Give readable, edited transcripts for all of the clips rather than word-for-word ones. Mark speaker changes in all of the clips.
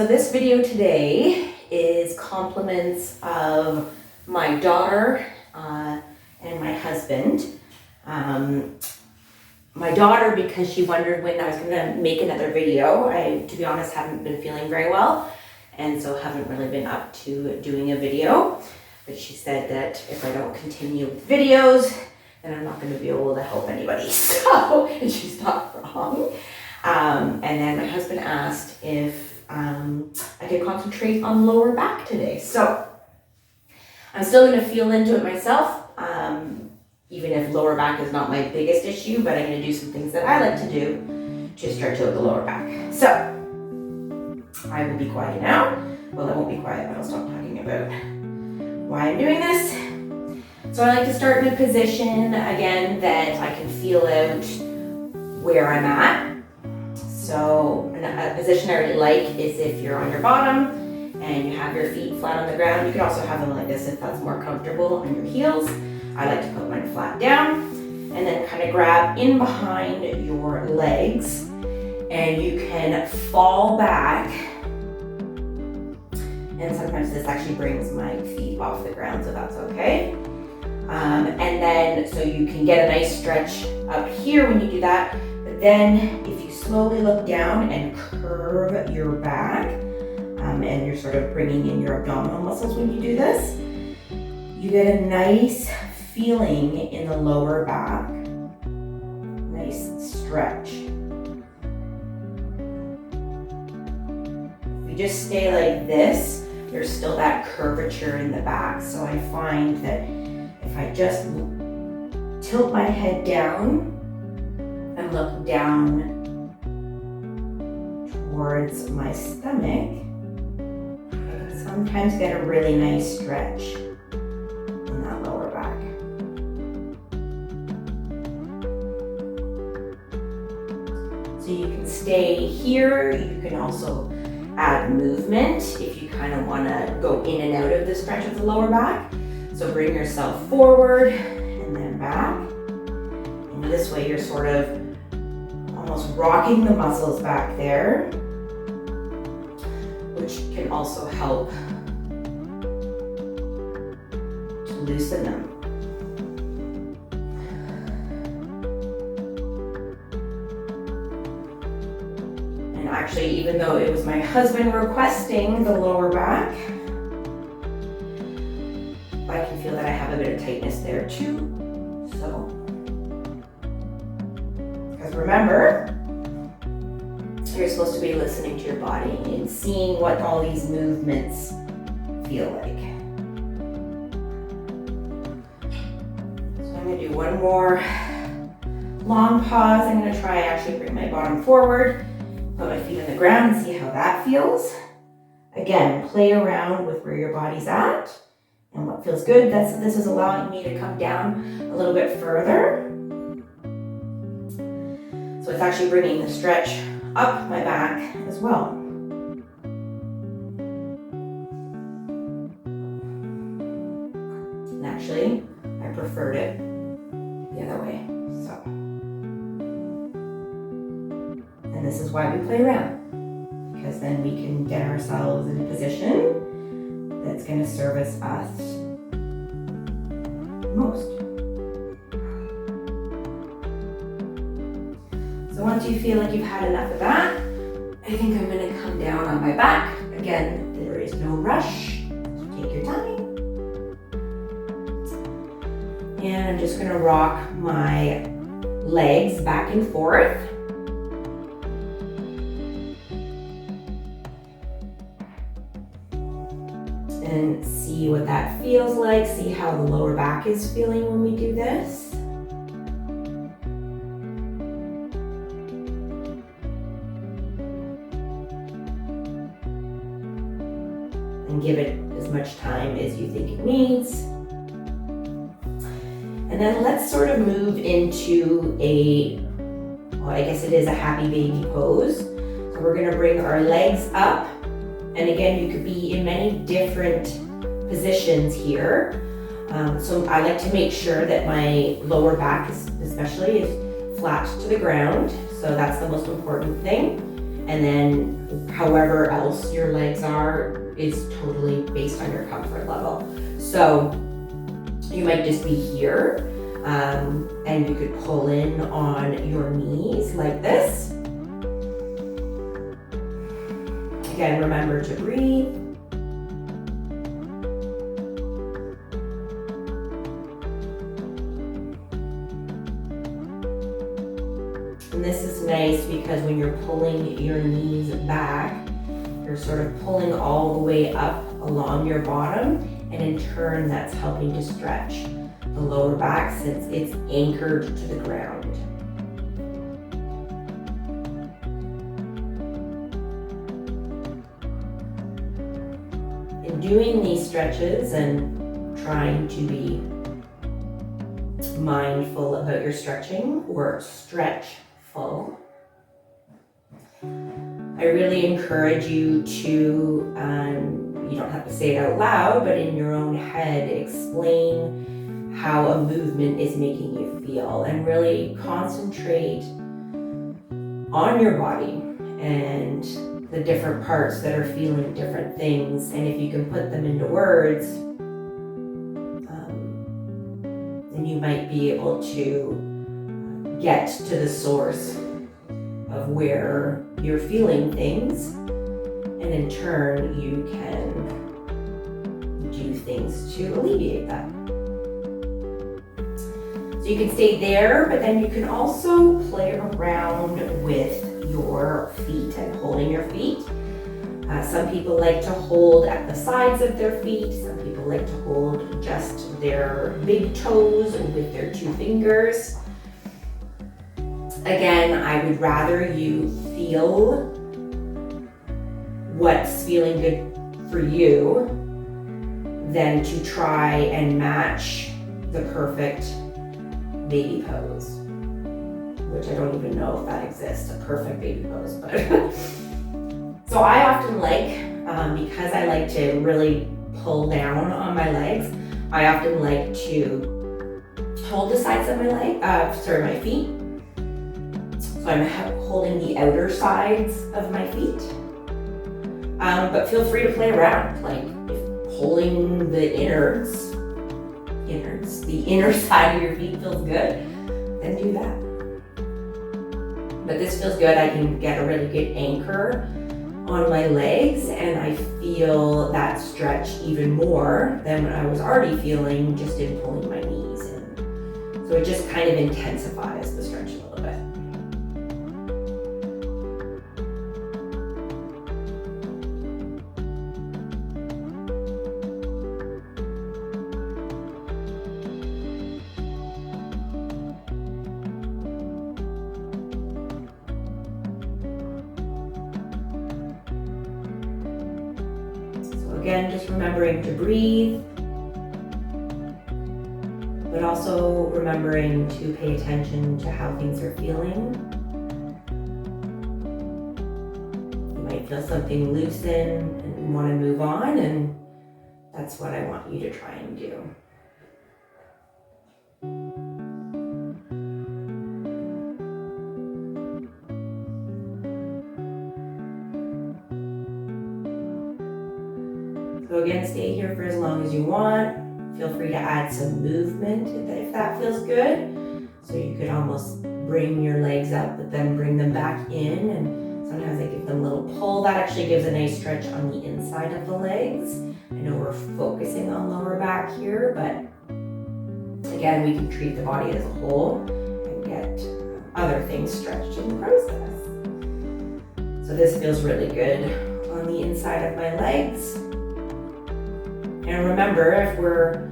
Speaker 1: So this video today is compliments of my daughter and my husband. My daughter, because she wondered when I was going to make another video. I, to be honest, haven't been feeling very well, and so haven't really been up to doing a video. But she said that if I don't continue with videos, then I'm not going to be able to help anybody. So, and she's not wrong. And then my husband asked if I could concentrate on lower back today. So I'm still going to feel into it myself, even if lower back is not my biggest issue, but I'm going to do some things that I like to do to stretch out the lower back. So I will be quiet now. Well, I won't be quiet, but I'll stop talking about why I'm doing this. So I like to start in a position, again, that I can feel out where I'm at. So a position I really like is if you're on your bottom and you have your feet flat on the ground. You could also have them like this if that's more comfortable on your heels. I like to put mine flat down and then kind of grab in behind your legs, and you can fall back. And sometimes this actually brings my feet off the ground, so that's okay. And then, so you can get a nice stretch up here when you do that. But then if you slowly look down and curve your back, and you're sort of bringing in your abdominal muscles when you do this, you get a nice feeling in the lower back. Nice stretch. If you just stay like this, there's still that curvature in the back. So I find that if I just tilt my head down and look down towards my stomach, I can sometimes get a really nice stretch in that lower back. So you can stay here. You can also add movement if you kind of want to go in and out of the stretch of the lower back. So bring yourself forward and then back. And this way you're sort of almost rocking the muscles back there, which can also help to loosen them. And actually, even though it was my husband requesting the lower back, I can feel that I have a bit of tightness there too. So, because remember, you're supposed to be listening to your body and seeing what all these movements feel like. So I'm going to do one more long pause. I'm going to try actually bring my bottom forward, put my feet on the ground and see how that feels. Again, play around with where your body's at and what feels good. This is allowing me to come down a little bit further. So it's actually bringing the stretch up my back as well. And actually, I preferred it the other way. So, and this is why we play around, because then we can get ourselves in a position that's going to service us most. So once you feel like you've had enough of that, I think I'm going to come down on my back. Again, there is no rush, so take your time. And I'm just going to rock my legs back and forth. And see what that feels like. See how the lower back is feeling when we do this. And give it as much time as you think it needs. And then let's sort of move into well, I guess it is a happy baby pose. So we're going to bring our legs up. And again, you could be in many different positions here. So I like to make sure that my lower back especially is flat to the ground. So that's the most important thing. And then however else your legs are is totally based on your comfort level. So you might just be here, and you could pull in on your knees like this. Again, remember to breathe. And this is nice because when you're pulling your knees back, you're sort of pulling all the way up along your bottom, and in turn that's helping to stretch the lower back since it's anchored to the ground. In doing these stretches and trying to be mindful about your stretching or stretchful, I really encourage you to, you don't have to say it out loud, but in your own head, explain how a movement is making you feel and really concentrate on your body and the different parts that are feeling different things. And if you can put them into words, then you might be able to get to the source of where you're feeling things, and in turn you can do things to alleviate that. So you can stay there, but then you can also play around with your feet and holding your feet. Some people like to hold at the sides of their feet. Some people like to hold just their big toes with their 2 fingers. Again, I would rather you feel what's feeling good for you than to try and match the perfect baby pose, which I don't even know if that exists, a perfect baby pose, but so I often like, because I like to really pull down on my legs, I often like to hold the sides of my feet. So I'm holding the outer sides of my feet, but feel free to play around, like if holding the innards, the inner side of your feet feels good, then do that. But this feels good. I can get a really good anchor on my legs, and I feel that stretch even more than what I was already feeling just in pulling my knees in. So it just kind of intensifies the stretch a little bit. Again, just remembering to breathe, but also remembering to pay attention to how things are feeling. You might feel something loosen and want to move on, and that's what I want you to try and do. So again, stay here for as long as you want. Feel free to add some movement if that feels good. So you could almost bring your legs up, but then bring them back in. And sometimes I give them a little pull. That actually gives a nice stretch on the inside of the legs. I know we're focusing on lower back here, but again, we can treat the body as a whole and get other things stretched in the process. So this feels really good on the inside of my legs. And remember, if we're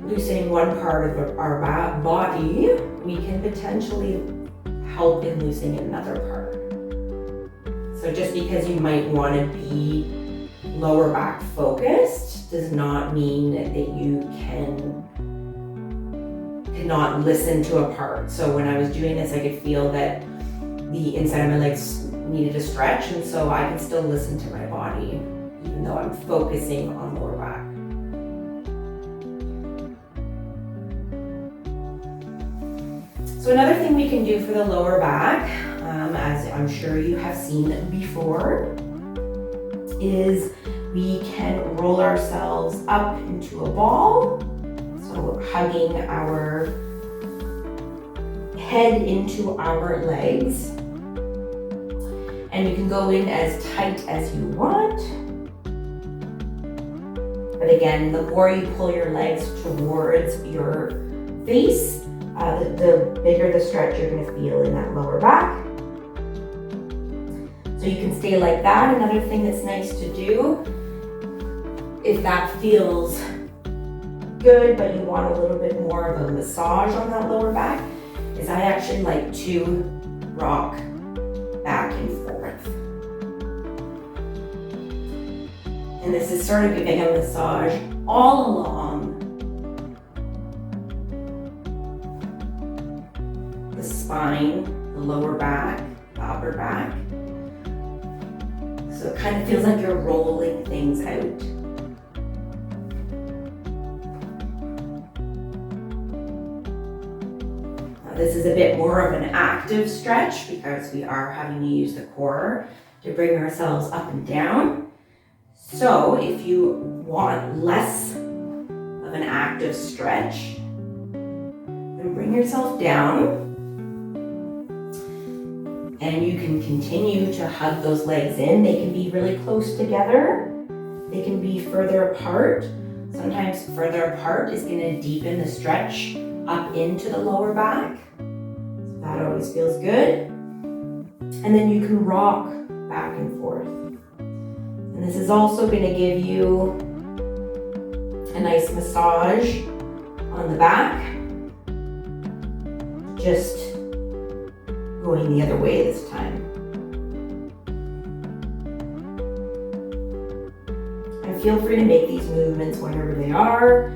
Speaker 1: loosening one part of our body, we can potentially help in loosening another part. So just because you might want to be lower back focused does not mean that you cannot listen to a part. So when I was doing this, I could feel that the inside of my legs needed a stretch, and so I can still listen to my body even though I'm focusing on lower back. So another thing we can do for the lower back, as I'm sure you have seen before, is we can roll ourselves up into a ball. So hugging our head into our legs. And you can go in as tight as you want. But again, the more you pull your legs towards your face, the bigger the stretch you're going to feel in that lower back. So you can stay like that. Another thing that's nice to do, if that feels good, but you want a little bit more of a massage on that lower back, is I actually like to rock back and forth. And this is sort of giving a massage all along the spine, the lower back, the upper back. So it kind of feels like you're rolling things out. Now this is a bit more of an active stretch because we are having to use the core to bring ourselves up and down. So if you want less of an active stretch, then bring yourself down. And you can continue to hug those legs in. They can be really close together. They can be further apart. Sometimes further apart is going to deepen the stretch up into the lower back. So that always feels good. And then you can rock back and forth. And this is also going to give you a nice massage on the back. Just going the other way this time. And feel free to make these movements whenever they are.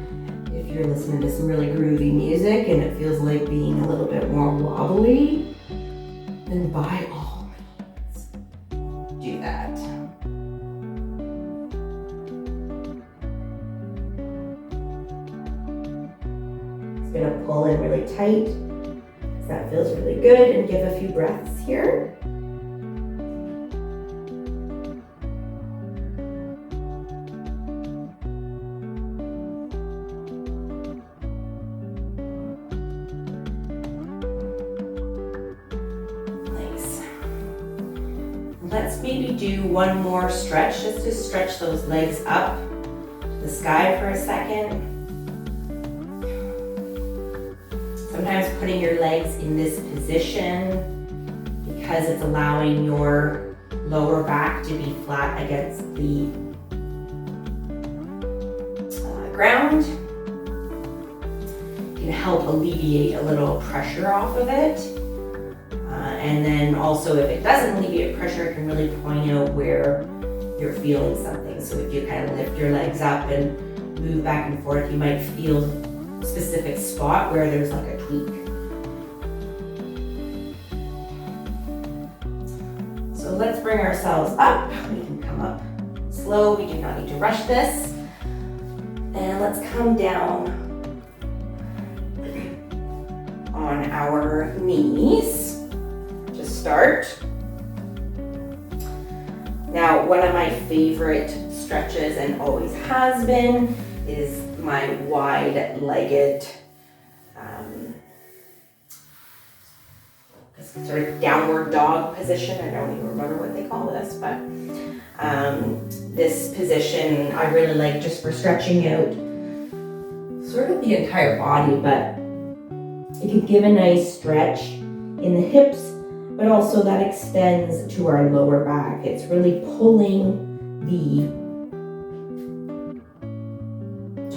Speaker 1: If you're listening to some really groovy music and it feels like being a little bit more wobbly, then by all means, do that. It's gonna pull in really tight. That feels really good, and give a few breaths here. Nice. Let's maybe do one more stretch, just to stretch those legs up to the sky for a second. Sometimes putting your legs in this position, because it's allowing your lower back to be flat against the ground, can help alleviate a little pressure off of it. And then also if it doesn't alleviate pressure, it can really point out where you're feeling something. So if you kind of lift your legs up and move back and forth, you might feel a specific spot where there's like a tweak. So let's bring ourselves up. We can come up slow. We do not need to rush this. And let's come down on our knees to start. Now, one of my favorite stretches, and always has been, is my wide-legged sort of downward dog position. I don't even remember what they call this, but this position I really like just for stretching out sort of the entire body, but it can give a nice stretch in the hips, but also that extends to our lower back. It's really pulling the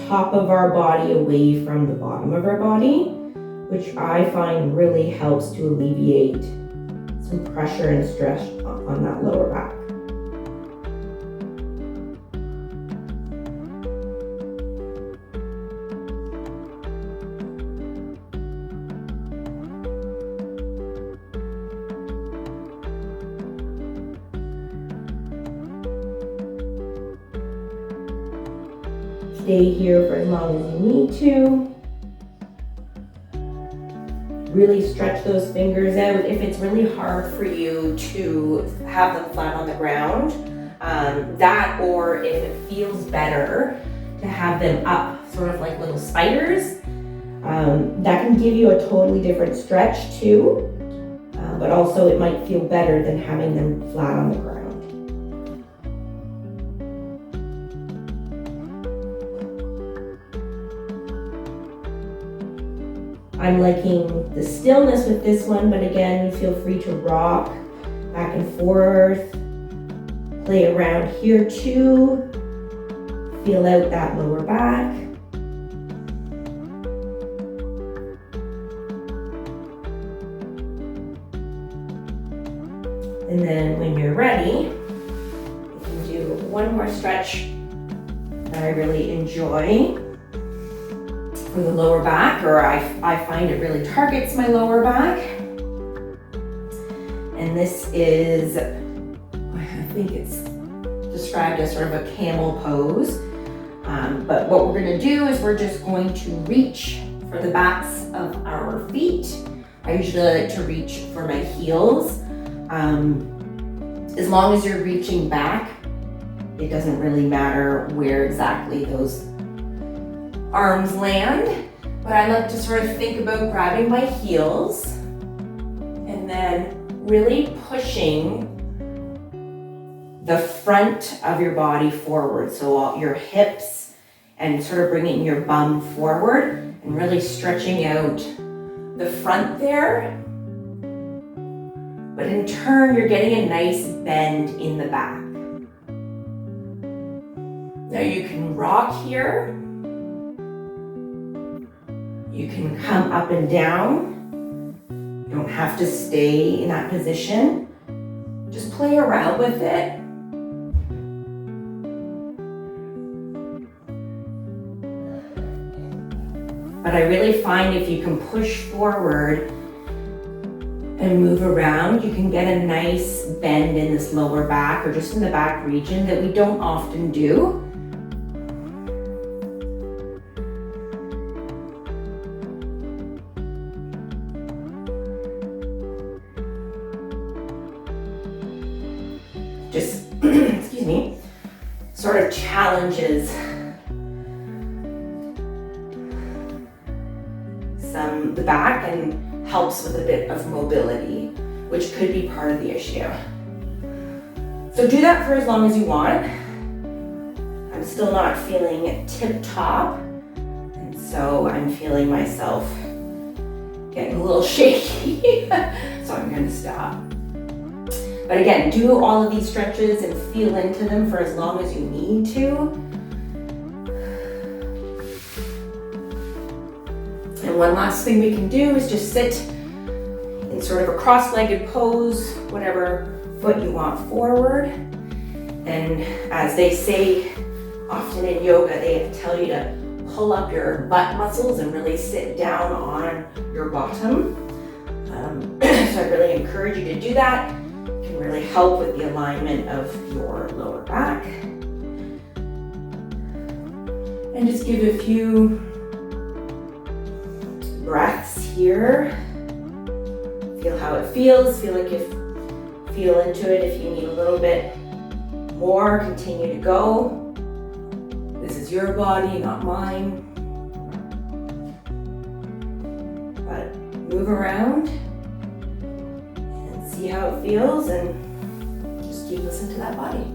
Speaker 1: top of our body away from the bottom of our body, which I find really helps to alleviate some pressure and stress on that lower back. Stay here for as long as you need to. really stretch those fingers out. If it's really hard for you to have them flat on the ground, that, or if it feels better to have them up sort of like little spiders, that can give you a totally different stretch too, but also it might feel better than having them flat on the ground. I'm liking the stillness with this one, but again, you feel free to rock back and forth, play around here too, feel out that lower back. And then when you're ready, you can do one more stretch that I really enjoy for the lower back, or I find it really targets my lower back. And this is, I think it's described as sort of a camel pose. But what we're gonna do is we're just going to reach for the backs of our feet. I usually like to reach for my heels. As long as you're reaching back, it doesn't really matter where exactly those arms land, but I like to sort of think about grabbing my heels and then really pushing the front of your body forward. So all your hips and sort of bringing your bum forward and really stretching out the front there. But in turn, you're getting a nice bend in the back. Now you can rock here. You can come up and down. You don't have to stay in that position. Just play around with it. But I really find if you can push forward and move around, you can get a nice bend in this lower back or just in the back region that we don't often do. Just, excuse me, sort of challenges the back and helps with a bit of mobility, which could be part of the issue. So do that for as long as you want. I'm still not feeling tip-top, and so I'm feeling myself getting a little shaky, so I'm gonna stop. But again, do all of these stretches and feel into them for as long as you need to. And one last thing we can do is just sit in sort of a cross-legged pose, whatever foot you want forward. And as they say often in yoga, they tell you to pull up your butt muscles and really sit down on your bottom. So I really encourage you to do that. It can really help with the alignment of your lower back. And just give a few breaths here. Feel how it feels. Feel into it. If you need a little bit more, continue to go. This is your body, not mine. But move around and see how it feels, and just keep listening to that body.